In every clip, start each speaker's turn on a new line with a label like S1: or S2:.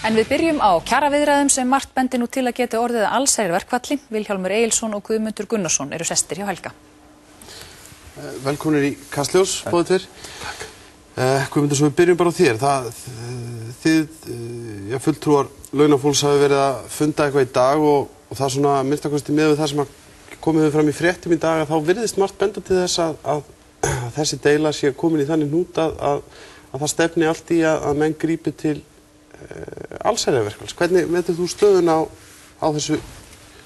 S1: En við byrjum á kjaraviðræðum sem margt bendir nú til að geti orðið að allsherjarverkfalli. Vilhjálmur Egilsson og Guðmundur Gunnarsson eru sestir hjá Helga.
S2: Velkomnir í Kastljós, báðir tveir. Takk. Guðmundur, svo við byrjum bara á þér. Þið, fulltrúar launafólks hafi verið að funda eitthvað í dag og það svona minnstakosti með það sem komið fram í fréttum í dag að þá virðist margt benda til þess að þessi deila sé komin í þannig hnút að það stefni allt í að menn grípi til allsherjarverkfalls. Hvernig metur þú stöðun á þessu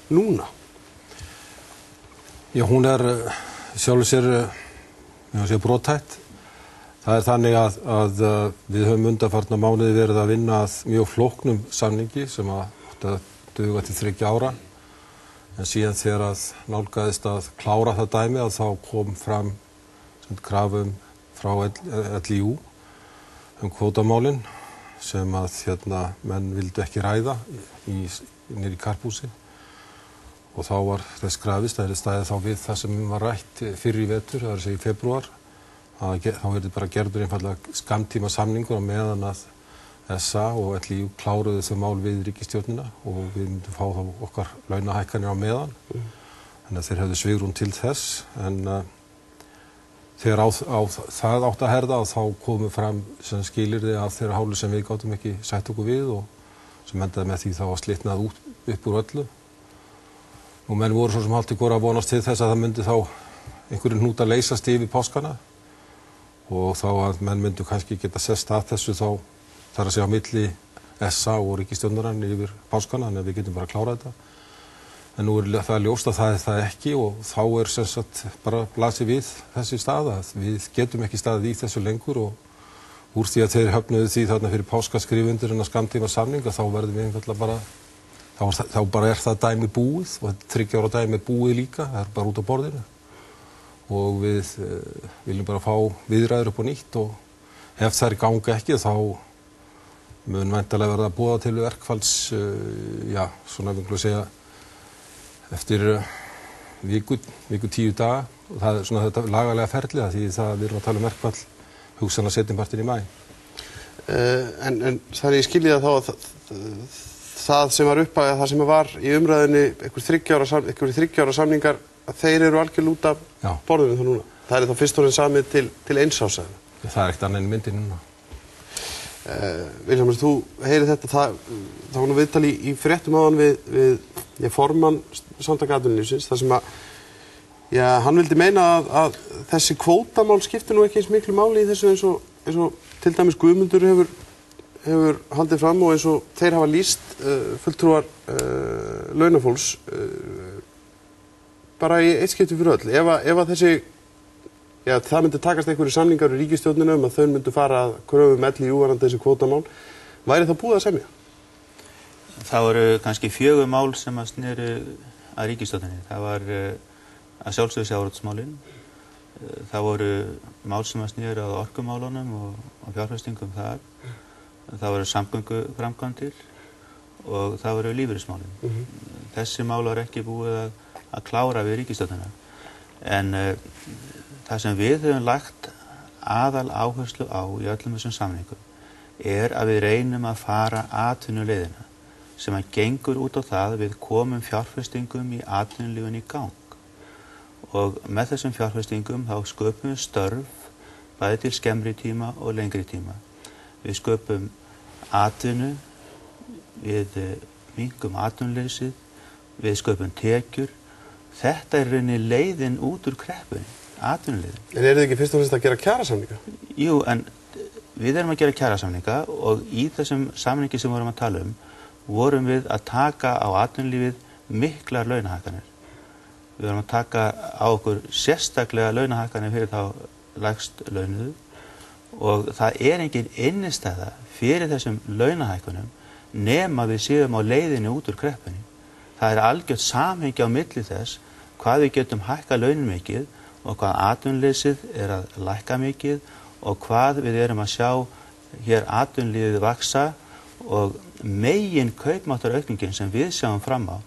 S2: núna?
S3: Já, hún sjálfur sér brothætt. Það þannig að við höfum undanfarna mánuði verið að vinna að mjög flóknum samningi sem átti að duga til 3 ára. En síðan þegar að nálgaðist að klára það dæmi að þá kom fram krafum frá LÍU kvótamálin sem að menn vildu ekki ræða niður í karphúsi og þá var þess krafist að stæði þá við það sem var rætt fyrr í vetur, það segja í febrúar, að þá verði bara gerður einfallega skammtíma samningur á meðan að SA og LÍU kláruðu þau mál við ríkisstjórnina og við myndum fá þá okkar launahækkanir á meðan. Þannig að þeir hefðu svigrúm til þess en þegar á það átt að herða og þá komu fram skilyrði af þeirra hálfu sem við gátum ekki sætt okkur við og sem endaði með því þá að slitnað upp úr öllu. Og menn voru svo sem haldi góra að vonast til þess að það myndi þá einhverjum hnúta leysast yfir páskana og þá að menn myndu kannski geta sest að þessu þá þar að segja á milli SA og ríkisstjórnarinnar yfir páskana þannig að við getum bara að klára þetta. En nú það ljóst að það það ekki og þá sem sagt bara blasir við þessi stað að við getum ekki staðið í þessu lengur og úr því að þeir höfnuðu því þarna fyrir páskaskrifundur en að skammtíma samninga þá verðum við einfaldlega bara þá bara það dæmi búið og 3 ára dæmi búið líka, það bara út á borðinu og við viljum bara fá viðræður upp á nýtt og ef þær ganga ekki þá mun væntanlega verða að boða til verkfalls svona við segja eftir viku 10 daga og það svona þetta lagalega ferli því það við erum að tala verkfall hugsanlega seinnipartinn í maí.
S2: En það ég skilji það þá að það sem var það sem var í umræðinni einhver 3 ára samningar að þeir eru algjörlega út af borðinu þá núna. Það þá fyrst og fremst samið til 1 árs.
S3: Það ekkert annað en myndin núna.
S2: Vilhjálmur, þú heyrir þetta, það var nú viðtal í fréttum áðan við formann Samtaka atvinnulífsins, þar sem að hann vildi meina að þessi kvótamál skiptir nú ekki eins miklu máli í þessu eins og til dæmis Guðmundur hefur haldið fram og eins og þeir hafa lýst fulltrúar launafólks bara í eitt skipti fyrir öll. Ef að þessi það myndi takast einhverju samningar í ríkisstjórnina að þau myndu fara að kröfum LÍU varðandi þessi kvótamál, væri það búið að semja?
S4: Það voru kannski 4 mál sem að sneru að ríkisstjórninni. Það var að sjálfsögðu sjávarútvegsmálin, það voru mál sem að sneru að orkumálunum og fjárfestingum þar, það voru samgönguframkvæmdir og það voru lífeyrismálin. Þessi mál var ekki búið að klára við ríkisstjórnina. En það sem við höfum lagt aðal áherslu á í öllum þessum samningum að við reynum að fara atvinnuleiðina sem að gengur út á það að við komum fjárfestingum í atvinnulífinu í gang. Og með þessum fjárfestingum þá sköpum við störf bæði til skemmri tíma og lengri tíma. Við sköpum atvinnu, við minnkum atvinnuleysið, við sköpum tekjur. Þetta rauninni leiðin út úr kreppunni. Atvinnuleiðin. En
S2: þið ekki fyrst og fremst að gera kjarasamninga?
S4: Jú, en við erum að gera kjarasamninga og í þessum samningi sem við vorum að tala vorum við að taka á atvinnulífið miklar launahækkanir. Við vorum að taka á okkur sérstaklega launahækkanir fyrir þá lægst launuðu og það engin innistæða fyrir þessum launahækkunum nema við séum á leiðinni út úr kreppunni. Það algjört samhengi á milli þess hvað við getum hækka launin mikið og hvað atvinnuleysið að lækka mikið og hvað við erum að sjá hér atvinnulífið vaxa og megin kaupmáttaraukningin sem við sjáum fram á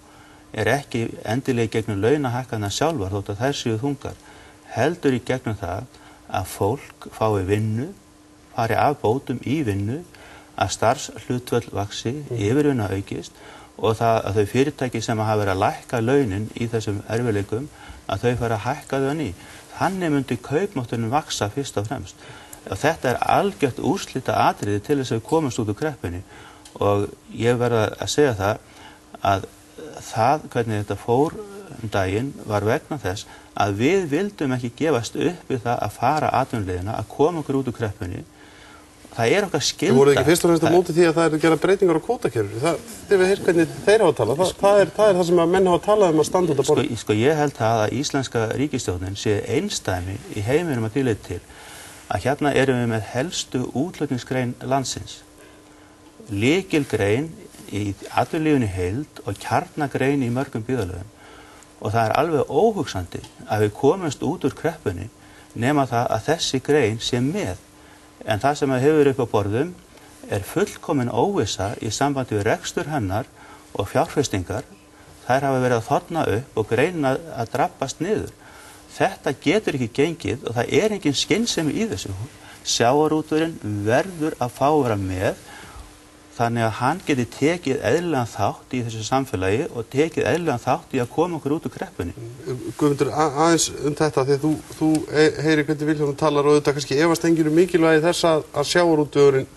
S4: ekki endilega gegnum launahækkanirnar sjálfar þótt að þær séu þungar, heldur í gegnum það að fólk fái vinnu, fari af bótum í vinnu, að starfshlutföll vaxi, yfirvinna aukist og það að þau fyrirtæki sem hafa verið að lækka launin í þessum erfiðleikum að þau fara að hækka þau á ný. Þannig myndi kaupmátturinn vaxa fyrst og fremst. Og þetta algjört úrslita atriði til þess að við komumst út úr kreppunni og ég verð að segja það að hvernig þetta fór daginn var vegna þess að við vildum ekki gefast upp við það að fara atvinnuleiðina, að koma okkur út úr kreppunni. Það okkar skylda.
S2: Þú voruð ekki fyrst og fremst á móti því að það að gera breytingar á kvótakerfinu. Þið við heyrt hvernig þeir hafa talað. Það er það sem að menn hafa talað að standa út að borða.
S4: Sko ég held það að íslenska ríkisstjórnin sé einstæmi í heiminum að því leyti til að hérna erum við með helstu útflutningsgrein landsins. Lykilgrein í atvinnulífinu heild og kjarnagrein í mörgum byggðarlögum. Og það alveg óhugsandi að við komumst út úr kreppunni nema það að þessi grein sé með. En það sem hefur upp á borðum fullkomin óvissa í sambandi við rekstur hennar og fjárfestingar. Þær hafa verið að þorna upp og greinin að drabbast niður. Þetta getur ekki gengið og það engin skynsemi í þessu. Sjávarútvegurinn verður að fá að vera með þannig að hann geti tekið eðlilegan þátt í þessu samfélagi og tekið eðlilegan þátt í að koma okkur út úr kreppunni.
S2: Guðmundur, aðeins þetta, því þú heyrir hvernig Vilhjálmur talar og þetta kannski efast enginn mikilvægi þess að sjávarútvegurinn,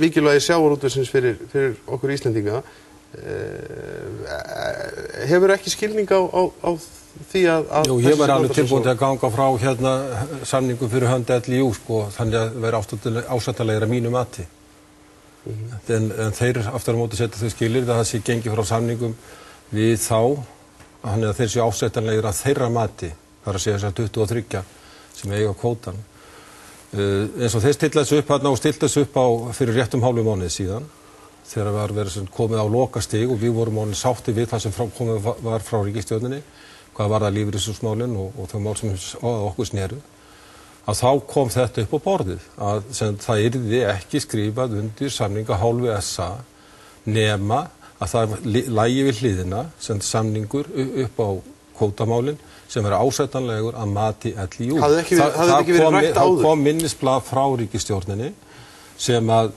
S2: mikilvægi sjávarútvegsins fyrir okkur Íslendinga, hefur ekki skilning á því að...
S3: Jú, ég var alveg tilbúin til að ganga frá samningum fyrir hönd LÍÚ, þannig að vera ásættanlegir að mínu mati. En þeir aftur á móti setja þau skilyrði að það sé gengið frá samningum við þá, þannig að þeir séu ásættanlegir að þeirra mati, það að segja þessar 23 sem eiga kvótan. Eins og þeir stilla þessu upp og stilla þessu upp fyrir réttum hálfum mánuði síðan, þegar var verið komið á lokastig og við vorum orðin sátti við það sem komið var frá ríkisstjórninni, hvað var það lífeyrissjóðsmálin og þau mál sem okkur sneru. Að þá kom þetta upp á borðið að það yrði ekki skrifað undir samninga hálfu SA nema að það lægi við hliðina sem samningur upp á kvótamálin sem er ásættanlegur að mati LÍÚ.
S2: Hafði ekki verið rætt áður?
S3: Það kom minnisblað frá ríkisstjórninni sem að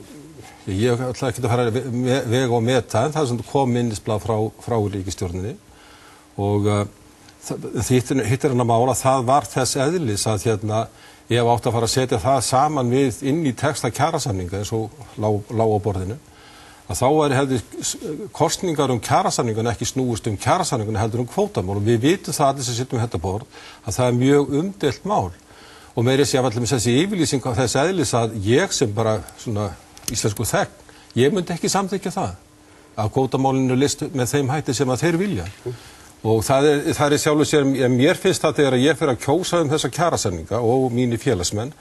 S3: ég ætla ekki að fara vega og meta en það sem kom minnisblað frá ríkisstjórninni og hitt hann að mála það var þess eðlis að ég hef átt að fara að setja það saman við inn í texta kjarasamninga eins og lá á borðinu að þá hefði kosningar kjarasamningan ekki snúist kjarasamningan heldur kvótamál og við vitum það allir sem sittum við þetta borð að það mjög umdeilt mál og meiri sé allir með þessi yfirlýsing af þess eðlis að ég sem bara svona íslensku þegn, ég myndi ekki samþykkja það að kvótamálinu list með þeim hætti sem að þeir vilja. Og það er sjálfur sér, mér finnst það þegar ég fer að kjósa þessa kjarasamninga og mínir félagsmenn,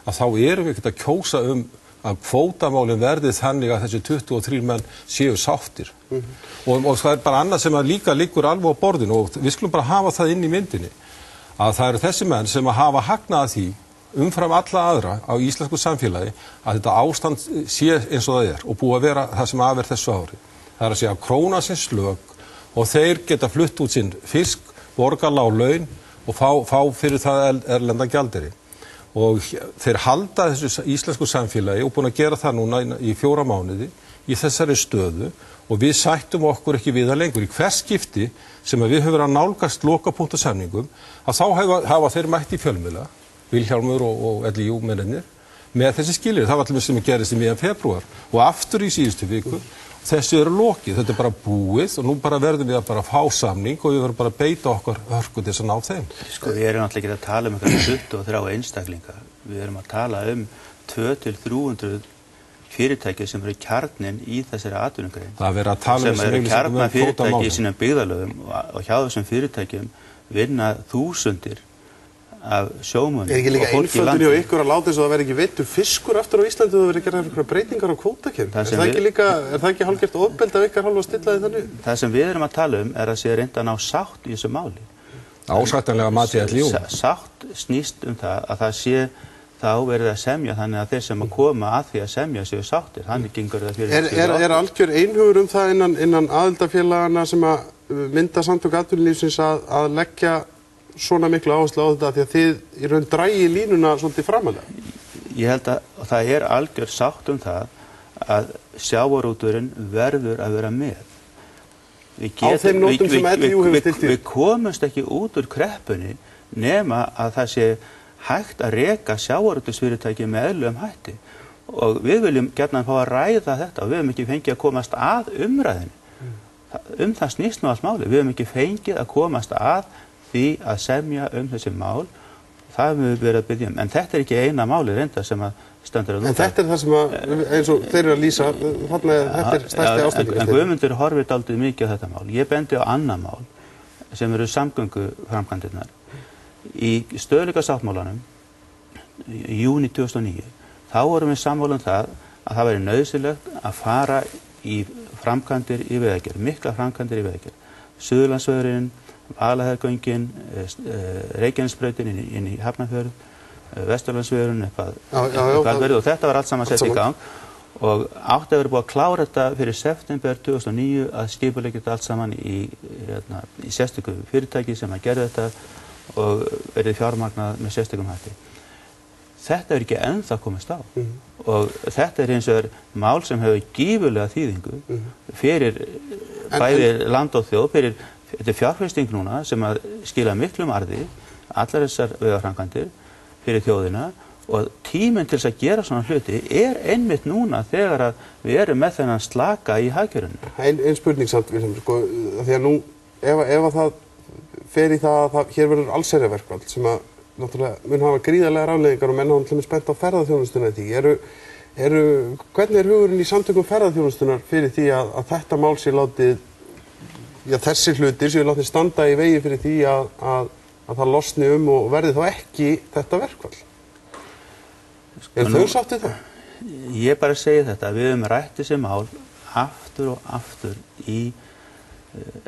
S3: að þá erum við ekki að kjósa að kvótamálin verði þannig að þessi 23 menn séu sáttir. Og það er bara annað sem að líka liggur alveg á borðinu og við skulum bara hafa það inn í myndinni. Að það eru þessi menn sem að hafa hagnað því umfram alla aðra á íslensku samfélagi að þetta ástand sé eins og það og búið að vera það sem af þessu ári. Það að segja að krónan sé slök og þeir geta flutt út sinn fisk, borga lág laun og fá fyrir það erlendan gjaldeyri. Og þeir halda þessu íslensku samfélagi og búin að gera það núna í 4 mánuði í þessari stöðu og við sættum okkur ekki við það lengur. Í hvers skipti sem við höfum verið að nálgast lokapunktasamningum að þá hafa þeir mætt í fjölmiðla, Vilhjálmur og LÍÚ mennirnir, með þessi skilyrði. Það var allir sem gerist í miðjan febrúar og aftur í síðustu viku. Þessu lokið, þetta bara búið og nú bara verðum við að bara fá samning og við verðum bara að beita okkar hörku til þess að ná þeim.
S4: Sko við erum náttúrulega ekki að tala um 23 einstaklinga. Við erum að tala 200-300 fyrirtæki sem eru kjarnin í þessari atvinnugrein.
S3: Það verður að tala
S4: sem eru kjarna fyrirtæki í sínum byggðarlögum og hjá þessum fyrirtækjum vinna þúsundir af sjómönnum.
S2: Ekki líka einföldun hjá ykkur að láta þess að það verði ekki veittur fiskur aftur á Íslandi og það verði að gera einhverjar breytingar á kvótakerfinu? Er það ekki hálfgert ofbeldi af ykkar hálfu að stilla því þannig? Það sem við erum að tala að sé reynt að ná sátt í þessu máli.
S3: Ásættanlega mati LÍÚ.
S4: Sátt snýst það að það sé þá verið að semja þannig að þeir sem að koma að því að semja séu sáttir. Þannig gengur það fyrir.
S2: Er algjör einhugur það innan aðildafélagana sem að mynda samtök atvinnulífsins að leggja svona miklu áherslu á þetta því að þið í raun dragi línuna svolítið framalega?
S4: Ég held að það algjör sátt það að sjávarútvegurinn verður að vera með.
S2: Á þeim nótum sem LÍÚ hefur stillt í.
S4: Við komumst ekki út úr kreppunni nema að það sé hægt að reka sjávarútvegsfyrirtæki með eðlilegum hætti. Og við viljum gjarnan fá að ræða þetta og við höfum ekki fengið að komast að umræðinni. Það snýst nú allt máli. Við höfum ekki fengið að komast að því að semja þessi mál. Það höfum við verið að biðja um. En þetta ekki eina máli reynda sem að stendur að nota.
S2: En þetta það sem að, eins og þeir eru að lýsa, þarna þetta stærsti ástæðingin.
S4: En Guðmundur horfir dálítið mikið á þetta mál. Ég bendi á annað mál sem eru samgönguframkvæmdirnar. Í stöðugleikasáttmálanum í júní 2009 þá vorum við sammála það að það væri nauðsynlegt að fara í framkvæmdir í vegagerð, mikla framkvæmdir í vegagerð. Suðurlandsvegurinn, Vaðlaheiðargöngin, Reykjanesbrautin inn í Hafnarfjörð, Vesturlandsvegurinn og þetta var allt saman sett í gang og átti að vera búið að klára þetta fyrir september 2009 að skipuleggja þetta allt saman í sérstöku fyrirtæki sem að gera þetta og verið fjármagnað með sérstökum hætti. Þetta er ekki ennþá komist á og þetta er hins vegar mál sem hefur gífurlega þýðingu fyrir bæði land og þjóð, þetta er fjárfesting núna sem að skila miklum arði, allar þessar vegaframkvæmdir fyrir þjóðina og tíminn til þess að gera svona hluti er einmitt núna þegar að við erum með þennan slaka í hagkerfinu.
S2: Ein spurning samt, sko, því að nú ef að það fer í það að hér verður allsherjarverkfall sem að náttúrulega mun hafa gríðarlegar afleiðingar og menn hafa til spennt á ferðaþjónustuna í því. Hvernig er hugurinn í samtökum ferðaþjónustunar fyrir því að þetta mál sé látið, þessi hlutir séu látið standa í vegi fyrir því að það losni og verði þá ekki þetta verkfall? Þau sáttið það?
S4: Ég bara segi þetta, við höfum rætt þessi mál aftur og aftur í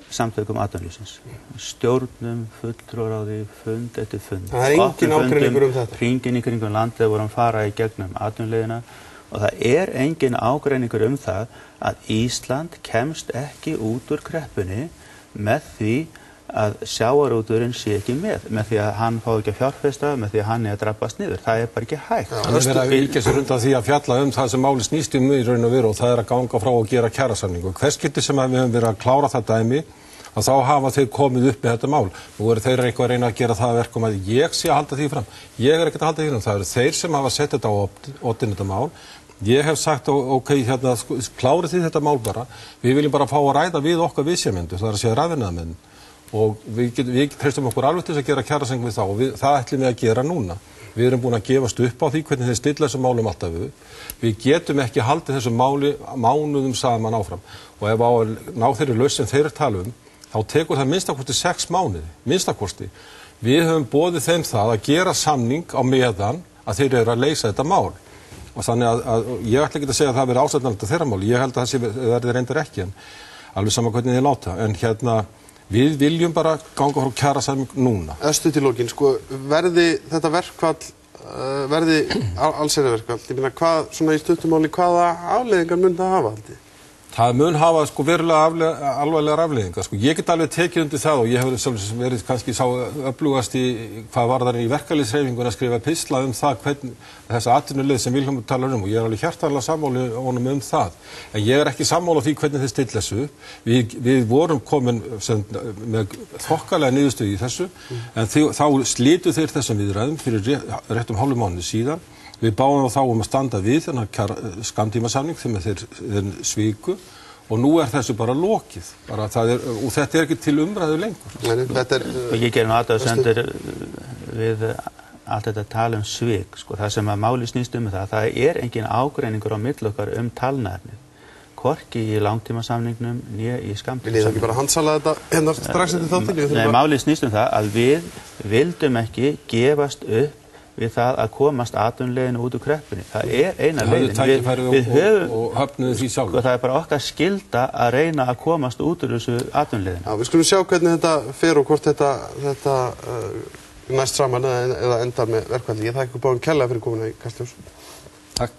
S4: samtökum atvinnulífsins. Stjórnum, fulltrúaráði, fund eftir fund.
S2: Það er engin ágreiningur þetta?
S4: Hringinn í kringum landið vorum að fara í gegnum atvinnuleiðina og það er engin ágreiningur það að Ísland kemst ekki út úr kreppunni með því að sjávarútvegurinn sé ekki með því að hann fái ekki að fjárfesta, með því að hann að drabbast niður. Það er bara ekki hægt.
S3: Það er verið að víkja sér undan því að fjalla það sem máli snýst í raun og veru og það er að ganga frá og gera kjarasamningu. Hvers skipti sem við höfum verið að klára það dæmi að þá hafa þeir komið upp með þetta mál. Nú eru þeir eitthvað að reyna að gera það verkum að ég sé að halda því fram. Ég er ekkert að halda því fram. Það eru þeir sem hafa sett þetta á oddinn þetta mál. Ég hef sagt, ok, klárið þið þetta mál bara. Við viljum bara fá að ræða við okkar viðsemjendur, það er að segja rafinaðamenn. Og við treystum okkur alveg til þess að gera kjarasamning við þá og það ætlum við að gera núna. Við erum búin að gefast upp á því hvernig þeir stilla þessum málum alltaf upp. Við getum ekki haldið þessum mánuðum saman áfram. Og ef á að ná þeirri lausn sem þeir tala þá tekur það minnstakosti 6 mánuði, minnstakosti. Við höfum boðið þeim það að gera samning á meðan að þeir eru að leysa þetta mál. Og þannig að ég ætla ekki að segja að það verði ásættanlegt þeirra mál. Ég held að það verði reyndar ekki en alveg sama hvernig þið láta. En við viljum bara ganga frá kjarasamning núna.
S2: Stutt í lokin, sko, verði þetta verkfall, verði allsherjarverkfall, ég meina hvað, svona í stuttumáli, hvaða afleiðingar mun það hafa haldið?
S3: Það mun hafa verulega alvarlegar afleiðingar. Ég get alveg tekið undir það og ég hef verið kannski sá öflugast í hvað varðar í verkalýðshreyfingunni að skrifa pistla það hvernig þessa atvinnuleið sem Vilhjálmur talar og ég er alveg hjartanlega sammála honum það. En ég er ekki sammála því hvernig þið stilla þessu. Við vorum komin með þokkalega niðurstöðu í þessu en þá slitu þeir þessum viðræðum fyrir réttum hálfum mánuði síðan. Við báðum þá að standa við þennan skammtímasamning sem þeir sviku og nú er þessu bara lokið. Og þetta er ekki til umræðu lengur.
S4: Ég gerum athugasemdir við allt þetta tala svik. Það sem að máli snýst það er engin ágreiningur á milli okkar talnaefnið. Hvorki í langtímasamningnum né í skammtímasamningnum.
S2: Vil ég ekki bara handsala þetta strax eftir þáttinn?
S4: Nei, máli snýst það að við vildum ekki gefast upp við það að komast atvinnuleiðinu út úr kreppunni. Það er eina leiðin. Við höfum það er bara okkar skylda að reyna að komast út úr þessu atvinnuleiðinu.
S2: Já, við skulum sjá hvernig þetta fer og hvort þetta næst saman eða endar með verkfalli. Ég þakka ykkur báðum kærlega fyrir komuna í Kastljós.
S3: Takk.